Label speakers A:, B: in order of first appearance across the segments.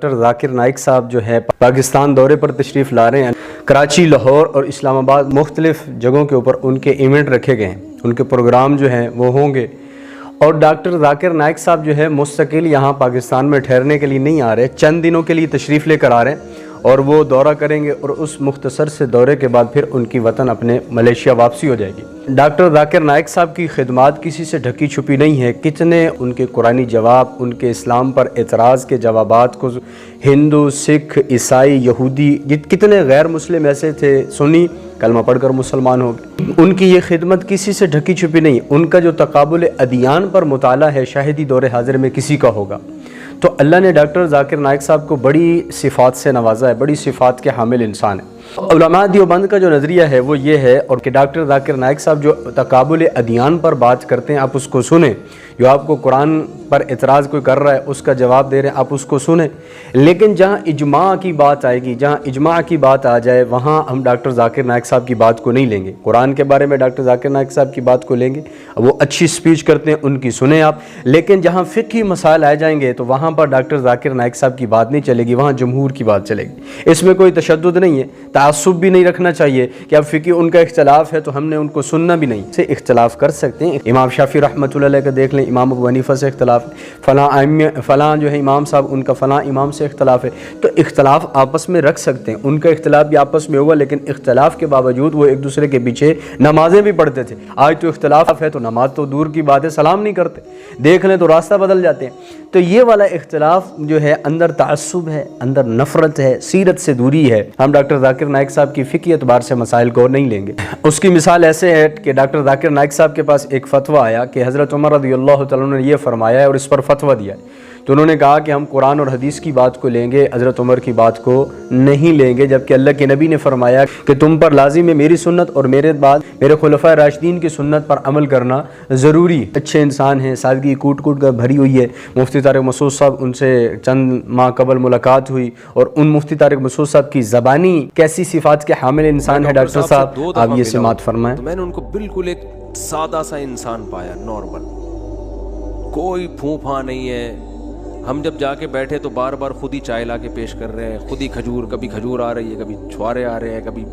A: Doctor Zakir Naik صاحب جو ہے پاکستان دورے پر تشریف لا رہے ہیں۔ کراچی، لاہور اور اسلام آباد مختلف جگہوں کے اوپر ان کے ایونٹ رکھے گئے ہیں، ان کے پروگرام جو ہیں وہ ہوں گے، اور ڈاکٹر ذاکر نائک صاحب جو ہے مستقل یہاں پاکستان میں ٹھہرنے کے لیے نہیں آ رہے، چند دنوں کے لیے تشریف لے کر آ رہے ہیں اور وہ دورہ کریں گے، اور اس مختصر سے دورے کے بعد پھر ان کی وطن اپنے ملیشیا واپسی ہو جائے گی۔ ڈاکٹر ذاکر نائک صاحب کی خدمات کسی سے ڈھکی چھپی نہیں ہے، کتنے ان کے قرآنی جواب، ان کے اسلام پر اعتراض کے جوابات کو ہندو، سکھ، عیسائی، یہودی، کتنے غیر مسلم ایسے تھے سنی کلمہ پڑھ کر مسلمان ہو گئے۔ ان کی یہ خدمت کسی سے ڈھکی چھپی نہیں، ان کا جو تقابل ادیان پر مطالعہ ہے شاہدی دور حاضر میں کسی کا ہوگا۔ تو اللہ نے ڈاکٹر ذاکر نائک صاحب کو بڑی صفات سے نوازا ہے، بڑی صفات کے حامل انسان ہے۔ علماء دیوبند کا جو نظریہ ہے وہ یہ ہے، اور کہ ڈاکٹر ذاکر نائک صاحب جو تقابل ادیان پر بات کرتے ہیں آپ اس کو سنیں، جو آپ کو قرآن پر اعتراض کوئی کر رہا ہے اس کا جواب دے رہے ہیں آپ اس کو سنیں، لیکن جہاں اجماع کی بات آئے گی، جہاں اجماع کی بات آ جائے وہاں ہم ڈاکٹر ذاکر نائک صاحب کی بات کو نہیں لیں گے۔ قرآن کے بارے میں ڈاکٹر ذاکر نائک صاحب کی بات کو لیں گے، وہ اچھی سپیچ کرتے ہیں ان کی سنیں آپ، لیکن جہاں فقہی مسائل آ جائیں گے تو وہاں پر ڈاکٹر ذاکر نائک صاحب کی بات نہیں چلے گی، وہاں جمہور کی بات چلے گی۔ اس میں کوئی تشدد نہیں ہے، تعصب بھی نہیں رکھنا چاہیے کہ اب فقہی ان کا اختلاف ہے تو ہم نے ان کو سننا بھی نہیں، سے اختلاف کر سکتے ہیں۔ امام شافعی رحمۃ اللہ علیہ کا دیکھ لیں، امام ابو حنیفہ سے اختلاف، فلاں جو ہے امام صاحب ان کا فلاں امام سے اختلاف ہے، تو اختلاف آپس میں رکھ سکتے ہیں، ان کا اختلاف بھی آپس میں ہوگا، لیکن اختلاف کے باوجود وہ ایک دوسرے کے پیچھے نمازیں بھی پڑھتے تھے۔ آج تو اختلاف ہے تو نماز تو دور کی بات ہے، سلام نہیں کرتے، دیکھ لیں تو راستہ بدل جاتے ہیں۔ تو یہ والا اختلاف جو ہے اندر تعصب ہے، اندر نفرت ہے، سیرت سے دوری ہے۔ ہم ڈاکٹر ذاکر نائک صاحب کی فقہی اعتبار سے مسائل کو نہیں لیں گے۔ اس کی مثال ایسے ہے کہ ڈاکٹر ذاکر نائک صاحب کے پاس ایک فتویٰ آیا کہ حضرت عمر رضی اللہ تعالیٰ عنہ نے یہ فرمایا ہے اور اس پر فتویٰ دیا ہے، تو انہوں نے کہا کہ ہم قرآن اور حدیث کی بات کو لیں گے، حضرت عمر کی بات کو نہیں لیں گے، جبکہ اللہ کے نبی نے فرمایا کہ تم پر لازم ہے میری سنت اور میرے بعد میرے خلفائے راشدین کی سنت پر عمل کرنا ضروری۔ اچھے انسان ہیں، سادگی کوٹ کوٹ کر بھری ہوئی ہے۔ مفتی طارق مسعود صاحب ان سے چند ماہ قبل ملاقات ہوئی، اور ان مفتی طارق مسعود صاحب کی زبانی کیسی صفات کے حامل انسان ہے ڈاکٹر صاحب، آپ یہ سماعت فرمائیں۔
B: میں نے ان کو بالکل ایک سادہ سا انسان پایا، نارمل، کوئی پھوں پھاں نہیں ہے۔ ہم جب جا کے بیٹھے تو بار بار خود ہی چائے لا کے پیش کر رہے ہیں، خود ہی کھجور، کبھی کھجور آ رہی ہے، کبھی چھوارے آ رہے ہیں، کبھی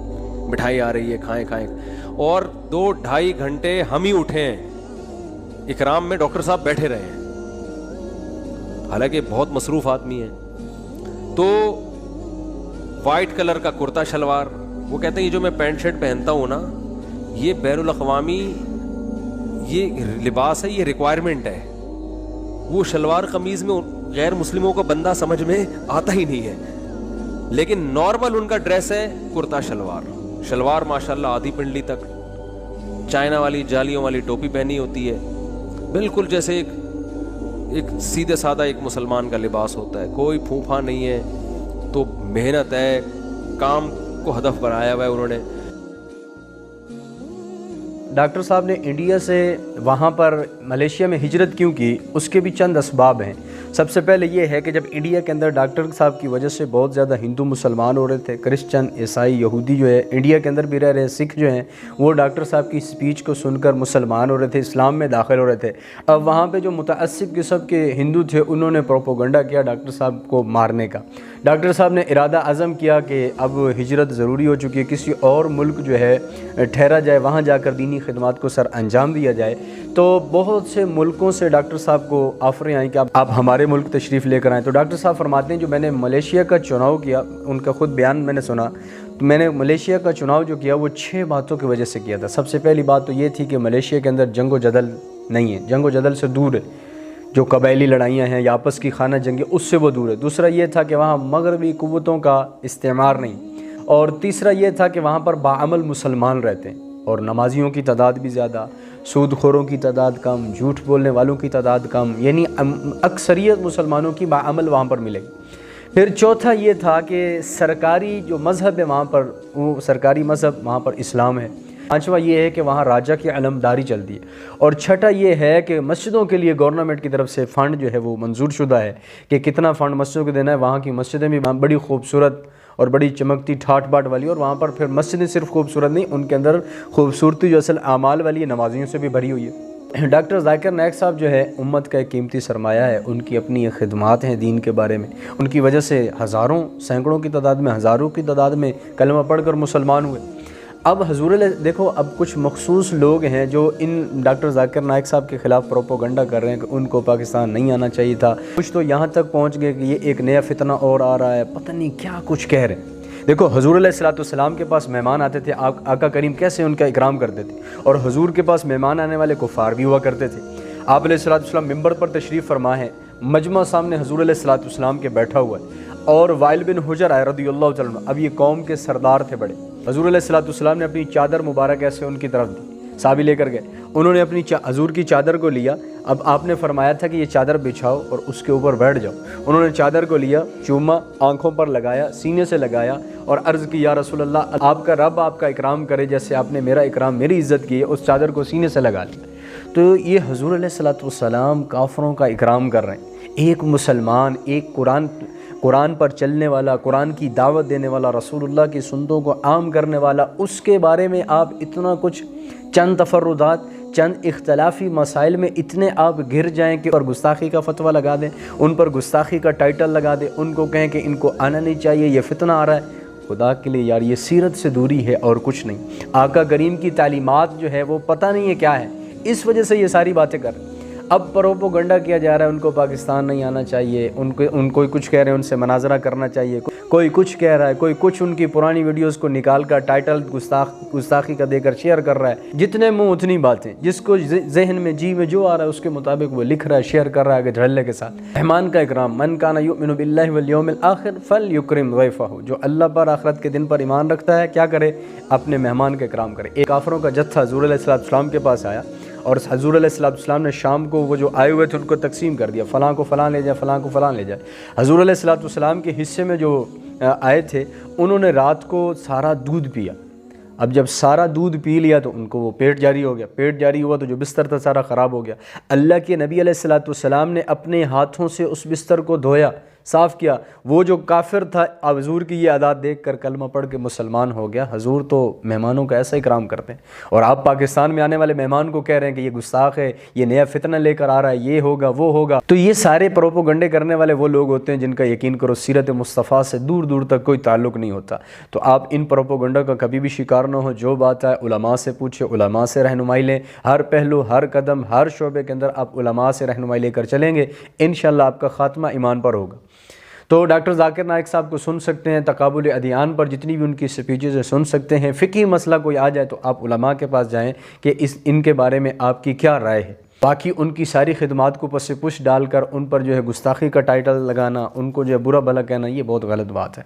B: مٹھائی آ رہی ہے، کھائیں کھائیں، اور 2-2.5 گھنٹے ہم ہی اٹھے ہیں، اکرام میں ڈاکٹر صاحب بیٹھے رہے ہیں، حالانکہ بہت مصروف آدمی ہیں۔ تو وائٹ کلر کا کرتا شلوار، وہ کہتے ہیں یہ جو میں پینٹ شرٹ پہنتا ہوں نا، یہ بین الاقوامی یہ لباس ہے، یہ ریکوائرمنٹ ہے۔ وہ شلوار قمیض میں غیر مسلموں کو بندہ سمجھ میں آتا ہی نہیں ہے، لیکن نارمل ان کا ڈریس ہے کرتا شلوار ماشاءاللہ آدھی پنڈلی تک، چائنا والی جالیوں والی ٹوپی پہنی ہوتی ہے، بالکل جیسے ایک سیدھے سادہ ایک مسلمان کا لباس ہوتا ہے، کوئی پھوپھا نہیں ہے۔ تو محنت ہے، کام کو ہدف بنایا ہوا ہے انہوں نے۔
A: ڈاکٹر صاحب نے انڈیا سے وہاں پر ملیشیا میں ہجرت کیوں کی، اس کے بھی چند اسباب ہیں۔ سب سے پہلے یہ ہے کہ جب انڈیا کے اندر ڈاکٹر صاحب کی وجہ سے بہت زیادہ ہندو مسلمان ہو رہے تھے، کرسچن، عیسائی، یہودی جو ہے انڈیا کے اندر بھی رہ رہے، سکھ جو ہیں وہ ڈاکٹر صاحب کی سپیچ کو سن کر مسلمان ہو رہے تھے، اسلام میں داخل ہو رہے تھے۔ اب وہاں پہ جو متعصب قسم کے ہندو تھے انہوں نے پروپوگنڈا کیا ڈاکٹر صاحب کو مارنے کا۔ ڈاکٹر صاحب نے ارادہ عزم کیا کہ اب ہجرت ضروری ہو چکی ہے، کسی اور ملک جو ہے ٹھہرا جائے، وہاں جا کر دینی خدمات کو سر انجام دیا جائے۔ تو بہت سے ملکوں سے ڈاکٹر صاحب کو آفریں آئیں کہ آپ ہمارے ملک تشریف لے کر آئیں۔ تو ڈاکٹر صاحب فرماتے ہیں جو میں نے ملیشیا کا چناؤ کیا، ان کا خود بیان میں نے سنا، تو میں نے ملیشیا کا چناؤ جو کیا وہ 6 باتوں کی وجہ سے کیا تھا۔ سب سے پہلی بات تو یہ تھی کہ ملیشیا کے اندر جنگ و جدل نہیں ہے، جنگ و جدل سے دور ہے، جو قبائلی لڑائیاں ہیں یا آپس کی خانہ جنگی اس سے وہ دور ہے۔ دوسرا یہ تھا کہ وہاں مغربی قوتوں کا استعمار نہیں، اور تیسرا یہ تھا کہ وہاں پر باعمل مسلمان رہتے ہیں، اور نمازیوں کی تعداد بھی زیادہ، سود خوروں کی تعداد کم، جھوٹ بولنے والوں کی تعداد کم، یعنی اکثریت مسلمانوں کی باعمل وہاں پر ملے گی۔ پھر چوتھا یہ تھا کہ سرکاری جو مذہب ہے وہاں پر، وہ سرکاری مذہب وہاں پر اسلام ہے۔ پانچواں یہ ہے کہ وہاں راجہ کی علمداری چلتی ہے، اور چھٹا یہ ہے کہ مسجدوں کے لیے گورنمنٹ کی طرف سے فنڈ جو ہے وہ منظور شدہ ہے کہ کتنا فنڈ مسجدوں کو دینا ہے۔ وہاں کی مسجدیں بھی بڑی خوبصورت اور بڑی چمکتی ٹھاٹ باٹ والی، اور وہاں پر پھر مسجدیں صرف خوبصورت نہیں، ان کے اندر خوبصورتی جو اصل اعمال والی ہے، نمازیوں سے بھی بھری ہوئی ہے۔ ڈاکٹر ذاکر نائک صاحب جو ہے امت کا ایک قیمتی سرمایہ ہے، ان کی اپنی خدمات ہیں دین کے بارے میں، ان کی وجہ سے ہزاروں سینکڑوں کی تعداد میں ہزاروں کی تعداد میں کلمہ پڑھ کر مسلمان ہوئے۔ اب حضور دیکھو، اب کچھ مخصوص لوگ ہیں جو ان ڈاکٹر ذاکر نائک صاحب کے خلاف پروپوگنڈا کر رہے ہیں کہ ان کو پاکستان نہیں آنا چاہیے تھا، کچھ تو یہاں تک پہنچ گئے کہ یہ ایک نیا فتنہ اور آ رہا ہے، پتہ نہیں کیا کچھ کہہ رہے ہیں۔ دیکھو حضور علیہ السلام کے پاس مہمان آتے تھے، آقا کریم کیسے ان کا اکرام کرتے تھے، اور حضور کے پاس مہمان آنے والے کفار بھی ہوا کرتے تھے۔ آپ علیہ السلام ممبر پر تشریف فرما ہے، مجمع سامنے حضور علیہ السلام کے بیٹھا ہوا ہے، اور وائل بن حجر آئے رضی اللہ تعالیٰ عنہ، اب یہ قوم کے سردار تھے بڑے۔ حضور علیہ السلام نے اپنی چادر مبارک ایسے ان کی طرف دی، صحابی لے کر گئے، انہوں نے اپنی حضور کی چادر کو لیا، اب آپ نے فرمایا تھا کہ یہ چادر بچھاؤ اور اس کے اوپر بیٹھ جاؤ، انہوں نے چادر کو لیا، چوما، آنکھوں پر لگایا، سینے سے لگایا اور عرض کی یا رسول اللہ، آپ کا رب آپ کا اکرام کرے جیسے آپ نے میرا اکرام، میری عزت کی ہے، اس چادر کو سینے سے لگا لیا۔ تو یہ حضور علیہ السلام کافروں کا اکرام کر رہے ہیں، ایک مسلمان، ایک قرآن پر چلنے والا، قرآن کی دعوت دینے والا، رسول اللہ کی سنتوں کو عام کرنے والا، اس کے بارے میں آپ اتنا کچھ، چند تفردات، چند اختلافی مسائل میں اتنے آپ گر جائیں کہ اور گستاخی کا فتویٰ لگا دیں، ان پر گستاخی کا ٹائٹل لگا دیں، ان کو کہیں کہ ان کو آنا نہیں چاہیے، یہ فتنہ آ رہا ہے۔ خدا کے لیے یار، یہ سیرت سے دوری ہے اور کچھ نہیں۔ آقا کریم کی تعلیمات جو ہے وہ پتہ نہیں ہے کیا ہے، اس وجہ سے یہ ساری باتیں کر رہے ہیں۔ اب پروپوگنڈا کیا جا رہا ہے ان کو پاکستان نہیں آنا چاہیے، ان کو کچھ کہہ رہے ہیں ان سے مناظرہ کرنا چاہیے، کوئی کچھ کہہ رہا ہے، کوئی کچھ ان کی پرانی ویڈیوز کو نکال کر ٹائٹل گستاخی کا دے کر شیئر کر رہا ہے، جتنے منہ اتنی باتیں، جس کو ذہن میں جی میں جو آ رہا ہے اس کے مطابق وہ لکھ رہا ہے، شیئر کر رہا ہے کہ دھڑلے کے ساتھ۔ مہمان کا اکرام، من کان یؤمن باللہ والیوم الآخر فلیکرم ضیفہ، جو اللہ پر آخرت کے دن پر ایمان رکھتا ہے کیا کرے؟ اپنے مہمان کا اکرام کرے۔ ایک کافروں کا جتھا حضور علیہ السلام کے پاس آیا اور حضور علیہ السلام نے شام کو وہ جو آئے ہوئے تھے ان کو تقسیم کر دیا، فلاں کو فلاں لے جائے، فلاں کو فلاں لے جائے۔ حضور علیہ السلام کے حصے میں جو آئے تھے انہوں نے رات کو سارا دودھ پیا، اب جب سارا دودھ پی لیا تو ان کو وہ پیٹ جاری ہو گیا، پیٹ جاری ہوا تو جو بستر تھا سارا خراب ہو گیا۔ اللہ کے نبی علیہ السلام نے اپنے ہاتھوں سے اس بستر کو دھویا، صاف کیا۔ وہ جو کافر تھا اب حضور کی یہ عادات دیکھ کر کلمہ پڑھ کے مسلمان ہو گیا۔ حضور تو مہمانوں کا ایسا اکرام کرتے ہیں، اور آپ پاکستان میں آنے والے مہمان کو کہہ رہے ہیں کہ یہ گستاخ ہے، یہ نیا فتنہ لے کر آ رہا ہے، یہ ہوگا وہ ہوگا۔ تو یہ سارے پروپوگنڈے کرنے والے وہ لوگ ہوتے ہیں جن کا یقین کرو سیرت مصطفیٰ سے دور دور تک کوئی تعلق نہیں ہوتا۔ تو آپ ان پروپوگنڈا کا کبھی بھی شکار نہ ہو، جو بات ہے علماء سے پوچھے، علماء سے رہنمائی لیں، ہر پہلو، ہر قدم، ہر شعبے کے اندر آپ علماء سے رہنمائی لے کر چلیں گے، انشاءاللہ آپ کا خاتمہ ایمان پر ہوگا۔ تو ڈاکٹر ذاکر نائک صاحب کو سن سکتے ہیں، تقابل ادیان پر جتنی بھی ان کی سپیچز ہیں سن سکتے ہیں۔ فقہی مسئلہ کوئی آ جائے تو آپ علماء کے پاس جائیں کہ ان کے بارے میں آپ کی کیا رائے ہے۔ باقی ان کی ساری خدمات کو پس پش ڈال کر ان پر جو ہے گستاخی کا ٹائٹل لگانا، ان کو جو ہے برا بھلا کہنا، یہ بہت غلط بات ہے۔